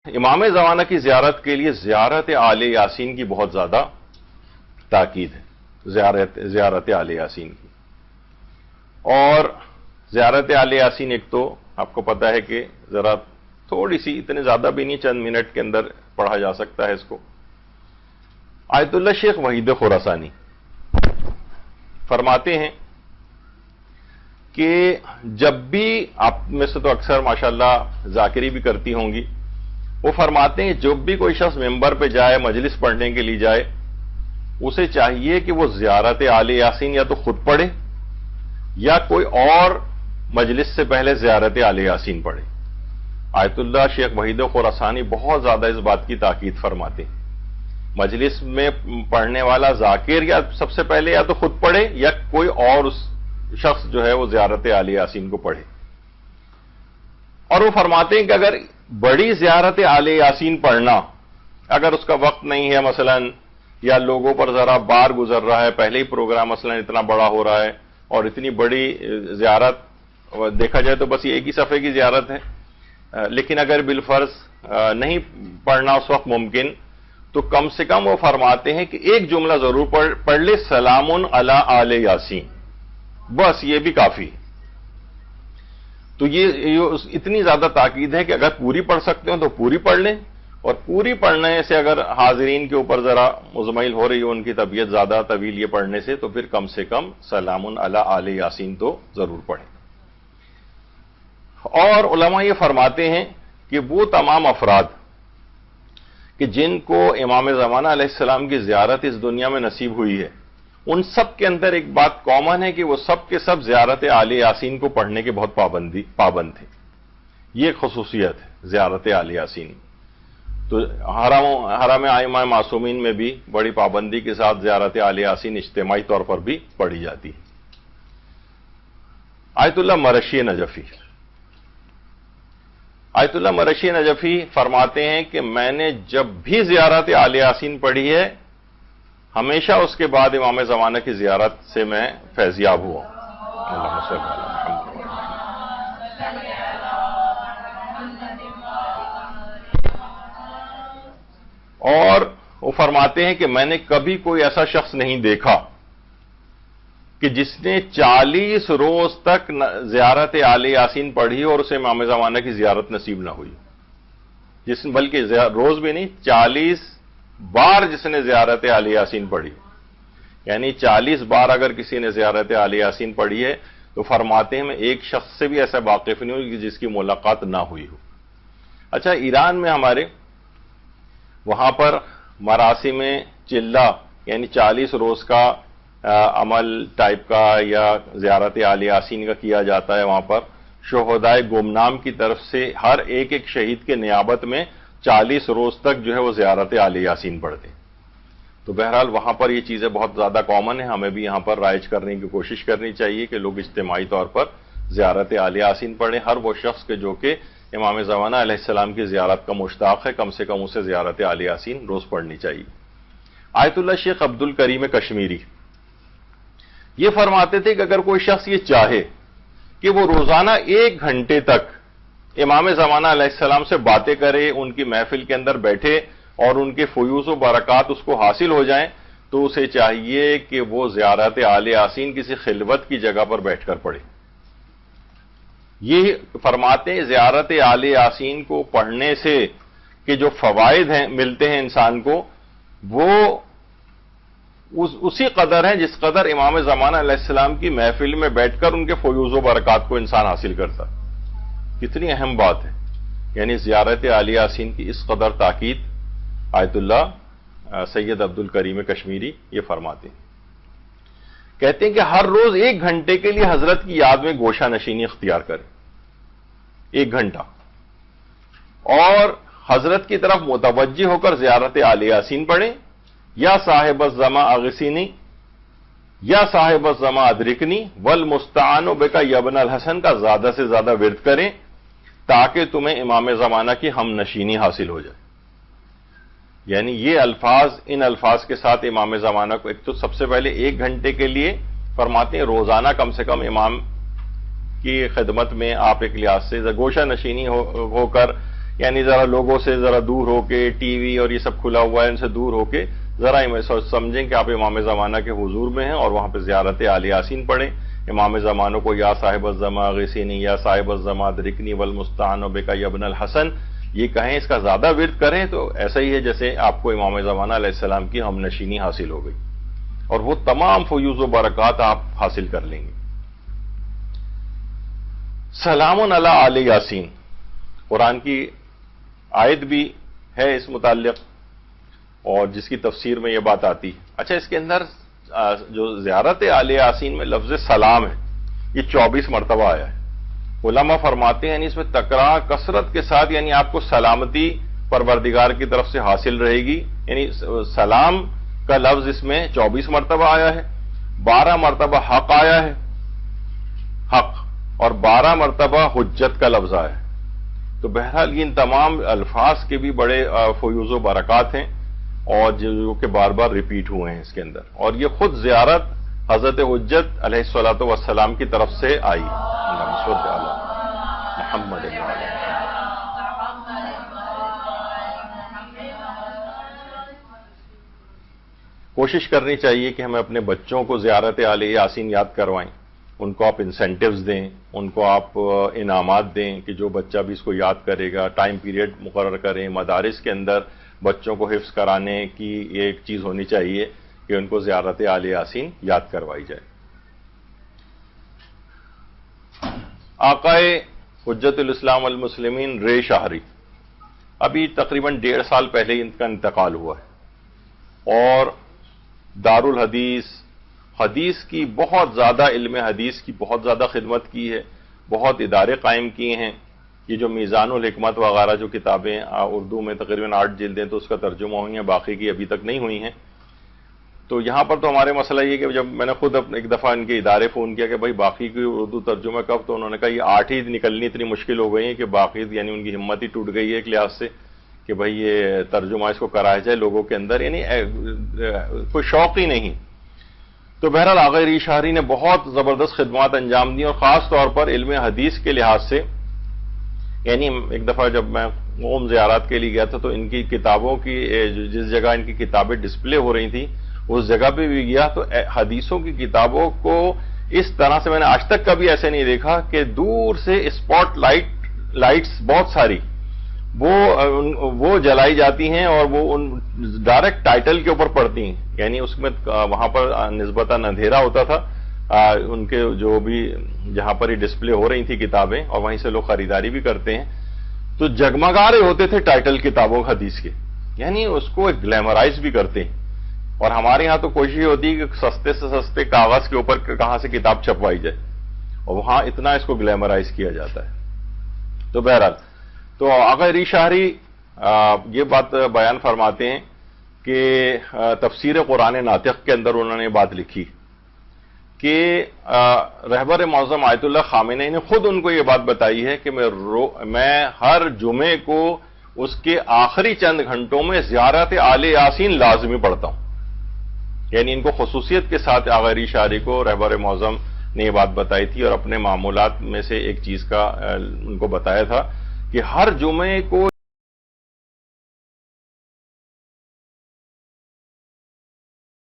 امام زمانہ کی زیارت کے لیے زیارت آل یاسین کی بہت زیادہ تاکید ہے، زیارت آل یاسین کی۔ اور زیارت آل یاسین ایک تو آپ کو پتا ہے کہ ذرا تھوڑی سی، اتنے زیادہ بھی نہیں، چند منٹ کے اندر پڑھا جا سکتا ہے اس کو۔ آیت اللہ شیخ وحید خراسانی فرماتے ہیں کہ جب بھی آپ میں سے تو اکثر ماشاءاللہ ذاکری بھی کرتی ہوں گی، وہ فرماتے ہیں جب بھی کوئی شخص ممبر پہ جائے، مجلس پڑھنے کے لیے جائے، اسے چاہیے کہ وہ زیارت آل یاسین یا تو خود پڑھے یا کوئی اور مجلس سے پہلے زیارت آل یاسین پڑھے۔ آیت اللہ شیخ وحید خراسانی بہت زیادہ اس بات کی تاکید فرماتے ہیں، مجلس میں پڑھنے والا ذاکر یا سب سے پہلے یا تو خود پڑھے یا کوئی اور شخص جو ہے وہ زیارت آل یاسین کو پڑھے۔ اور وہ فرماتے ہیں کہ اگر بڑی زیارت آل یاسین پڑھنا، اگر اس کا وقت نہیں ہے مثلا، یا لوگوں پر ذرا بار گزر رہا ہے، پہلے ہی پروگرام مثلا اتنا بڑا ہو رہا ہے اور اتنی بڑی زیارت دیکھا جائے تو بس یہ ایک ہی صفحے کی زیارت ہے، لیکن اگر بالفرض نہیں پڑھنا اس وقت ممکن، تو کم سے کم وہ فرماتے ہیں کہ ایک جملہ ضرور پڑھ لے، سلام علی آل یاسین، بس یہ بھی کافی ہے۔ تو یہ اتنی زیادہ تاکید ہے کہ اگر پوری پڑھ سکتے ہو تو پوری پڑھ لیں، اور پوری پڑھنے سے اگر حاضرین کے اوپر ذرا مزمحل ہو رہی ہو ان کی طبیعت زیادہ طویل یہ پڑھنے سے، تو پھر کم سے کم سلام علی آل یاسین تو ضرور پڑھیں۔ اور علماء یہ فرماتے ہیں کہ وہ تمام افراد کہ جن کو امام زمانہ علیہ السلام کی زیارت اس دنیا میں نصیب ہوئی ہے، ان سب کے اندر ایک بات کامن ہے کہ وہ سب کے سب زیارت آل یاسین کو پڑھنے کے بہت پابند تھے۔ یہ ایک خصوصیت ہے زیارت آل یاسین۔ تو حرم ائمہ معصومین میں بھی بڑی پابندی کے ساتھ زیارت آل یاسین اجتماعی طور پر بھی پڑھی جاتی ہے۔ آیت اللہ مرشی نجفی فرماتے ہیں کہ میں نے جب بھی زیارت آل یاسین پڑھی ہے، ہمیشہ اس کے بعد امام زمانہ کی زیارت سے میں فیضیاب ہوا۔ اللہم صل علی محمد۔ اور وہ فرماتے ہیں کہ میں نے کبھی کوئی ایسا شخص نہیں دیکھا کہ جس نے 40 روز تک زیارت آل یاسین پڑھی اور اسے امام زمانہ کی زیارت نصیب نہ ہوئی، بلکہ روز بھی نہیں، 40 بار جس نے زیارت آل یاسین پڑھی، یعنی 40 بار اگر کسی نے زیارت آل یاسین پڑھی ہے، تو فرماتے ہیں میں ایک شخص سے بھی ایسا واقف نہیں ہوں جس کی ملاقات نہ ہوئی ہو۔ اچھا، ایران میں ہمارے وہاں پر مراسم چلہ، یعنی 40 روز کا عمل ٹائپ کا یا زیارت آل یاسین کا کیا جاتا ہے۔ وہاں پر شہدائے گمنام کی طرف سے ہر ایک شہید کے نیابت میں 40 روز تک جو ہے وہ زیارت آل یاسین پڑھتے ہیں۔ تو بہرحال وہاں پر یہ چیزیں بہت زیادہ کامن ہیں، ہمیں بھی یہاں پر رائج کرنے کی کوشش کرنی چاہیے کہ لوگ اجتماعی طور پر زیارت آل یاسین پڑھیں۔ ہر وہ شخص کے جو کہ امام زمانہ علیہ السلام کی زیارت کا مشتاق ہے، کم سے کم اسے زیارت آل یاسین روز پڑھنی چاہیے۔ آیت اللہ شیخ عبد الکریم کشمیری یہ فرماتے تھے کہ اگر کوئی شخص یہ چاہے کہ وہ روزانہ 1 گھنٹے تک امام زمانہ علیہ السلام سے باتیں کرے، ان کی محفل کے اندر بیٹھے اور ان کے فیوض و برکات اس کو حاصل ہو جائیں، تو اسے چاہیے کہ وہ زیارت آل یاسین کسی خلوت کی جگہ پر بیٹھ کر پڑھے۔ یہ فرماتے ہیں زیارت آل یاسین کو پڑھنے سے کہ جو فوائد ہیں ملتے ہیں انسان کو، وہ اسی قدر ہیں جس قدر امام زمانہ علیہ السلام کی محفل میں بیٹھ کر ان کے فیوض و برکات کو انسان حاصل کرتا۔ کتنی اہم بات ہے، یعنی زیارت آل یاسین کی اس قدر تاکید آیت اللہ سید عبد الکریم کشمیری یہ فرماتے ہیں۔ کہتے ہیں کہ ہر روز 1 گھنٹے کے لیے حضرت کی یاد میں گوشہ نشینی اختیار کریں، 1 گھنٹہ، اور حضرت کی طرف متوجہ ہو کر زیارت آل یاسین پڑھیں، یا صاحب الزما اغثنی یا صاحب الزما ادرکنی والمستعان بک یا ابن الحسن کا زیادہ سے زیادہ ورد کریں تاکہ تمہیں امام زمانہ کی ہم نشینی حاصل ہو جائے۔ یعنی یہ الفاظ، ان الفاظ کے ساتھ امام زمانہ کو ایک تو سب سے پہلے 1 گھنٹے کے لیے فرماتے ہیں روزانہ کم سے کم امام کی خدمت میں آپ ایک لحاظ سے گوشہ نشینی ہو کر یعنی ذرا لوگوں سے ذرا دور ہو کے، ٹی وی اور یہ سب کھلا ہوا ہے ان سے دور ہو کے ذرا سمجھیں کہ آپ امام زمانہ کے حضور میں ہیں اور وہاں پہ زیارت آل یاسین پڑھیں. امام زمانہ کو یا صاحب الزما غیثینی، یا صاحب الزما ادرکنی والمستعان بک یا ابن الحسن یہ کہیں، اس کا زیادہ ورد کریں تو ایسا ہی ہے جیسے آپ کو امام زمانہ علیہ السلام کی ہم نشینی حاصل ہو گئی اور وہ تمام فیوز و برکات آپ حاصل کر لیں گے. سلام علی آل یاسین قرآن کی آیت بھی ہے اس متعلق اور جس کی تفسیر میں یہ بات آتی. اچھا، اس کے اندر جو زیارت آل یاسین میں لفظ سلام ہے یہ 24 مرتبہ آیا ہے. علماء فرماتے ہیں یعنی اس میں تکرار کثرت کے ساتھ، یعنی آپ کو سلامتی پروردگار کی طرف سے حاصل رہے گی. یعنی سلام کا لفظ اس میں 24 مرتبہ آیا ہے، 12 مرتبہ حق آیا ہے، حق، اور 12 مرتبہ حجت کا لفظ آیا ہے. تو بہرحال ان تمام الفاظ کے بھی بڑے فیوز و برکات ہیں اور جو کہ بار بار ریپیٹ ہوئے ہیں اس کے اندر. اور یہ خود زیارت حضرت حجت علیہ الصلوۃ والسلام کی طرف سے آئی. محمد کوشش کرنی چاہیے کہ ہمیں اپنے بچوں کو زیارت آل یاسین یاد کروائیں. ان کو آپ انسینٹیوز دیں، ان کو آپ انعامات دیں کہ جو بچہ بھی اس کو یاد کرے گا. ٹائم پیریڈ مقرر کریں. مدارس کے اندر بچوں کو حفظ کرانے کی یہ ایک چیز ہونی چاہیے کہ ان کو زیارت آل یاسین یاد کروائی جائے. آقائے حجت الاسلام والمسلمین رے شاہری ابھی تقریباً 1.5 سال پہلے ان کا انتقال ہوا ہے اور دارالحدیث حدیث کی بہت زیادہ، علم حدیث کی بہت زیادہ خدمت کی ہے. بہت ادارے قائم کیے ہیں. یہ جو میزان الحکمت وغیرہ جو کتابیں اردو میں تقریباً 8 جلدیں تو اس کا ترجمہ ہوئی ہیں، باقی کی ابھی تک نہیں ہوئی ہیں. تو یہاں پر تو ہمارے مسئلہ یہ کہ جب میں نے خود ایک دفعہ ان کے ادارے فون کیا کہ بھائی باقی کی اردو ترجمہ کب، تو انہوں نے کہا یہ 8 ہی نکلنی اتنی مشکل ہو گئی ہیں کہ باقی یعنی ان کی ہمت ہی ٹوٹ گئی ہے ایک لحاظ سے کہ بھائی یہ ترجمہ اس کو کرایا جائے لوگوں کے اندر، یعنی کوئی شوق ہی نہیں. تو بہرحال آقا ری شاہری نے بہت زبردست خدمات انجام دی اور خاص طور پر علم حدیث کے لحاظ سے. یعنی ایک دفعہ جب میں قوم زیارات کے لیے گیا تھا تو ان کی کتابوں کی جس جگہ ان کی کتابیں ڈسپلے ہو رہی تھیں اس جگہ پہ بھی گیا تو حدیثوں کی کتابوں کو اس طرح سے میں نے آج تک کبھی ایسے نہیں دیکھا کہ دور سے اسپاٹ لائٹس بہت ساری وہ جلائی جاتی ہیں اور وہ ان ڈائریکٹ ٹائٹل کے اوپر پڑتی ہیں. یعنی اس میں وہاں پر نسبتاً اندھیرا ہوتا تھا ان کے جو بھی جہاں پر ہی ڈسپلے ہو رہی تھی کتابیں اور وہیں سے لوگ خریداری بھی کرتے ہیں تو جگمگا رہے ہوتے تھے ٹائٹل کتابوں حدیث کے. یعنی اس کو ایک گلیمرائز بھی کرتے ہیں. اور ہمارے ہاں تو کوشش ہوتی ہے کہ سستے سے سستے کاغذ کے اوپر کہاں سے کتاب چھپوائی جائے اور وہاں اتنا اس کو گلیمرائز کیا جاتا ہے. تو بہرحال تو آقا ری شاہری یہ بات بیان فرماتے ہیں کہ تفسیر قرآن ناطق کے اندر انہوں نے بات لکھی کہ رہبر معظم آیت اللہ خامنئی نے خود ان کو یہ بات بتائی ہے کہ میں ہر جمعے کو اس کے آخری چند گھنٹوں میں زیارت آل یاسین لازمی پڑھتا ہوں. یعنی ان کو خصوصیت کے ساتھ آقا ری شاہری کو رہبر معظم نے یہ بات بتائی تھی اور اپنے معمولات میں سے ایک چیز کا ان کو بتایا تھا کہ ہر جمعے کو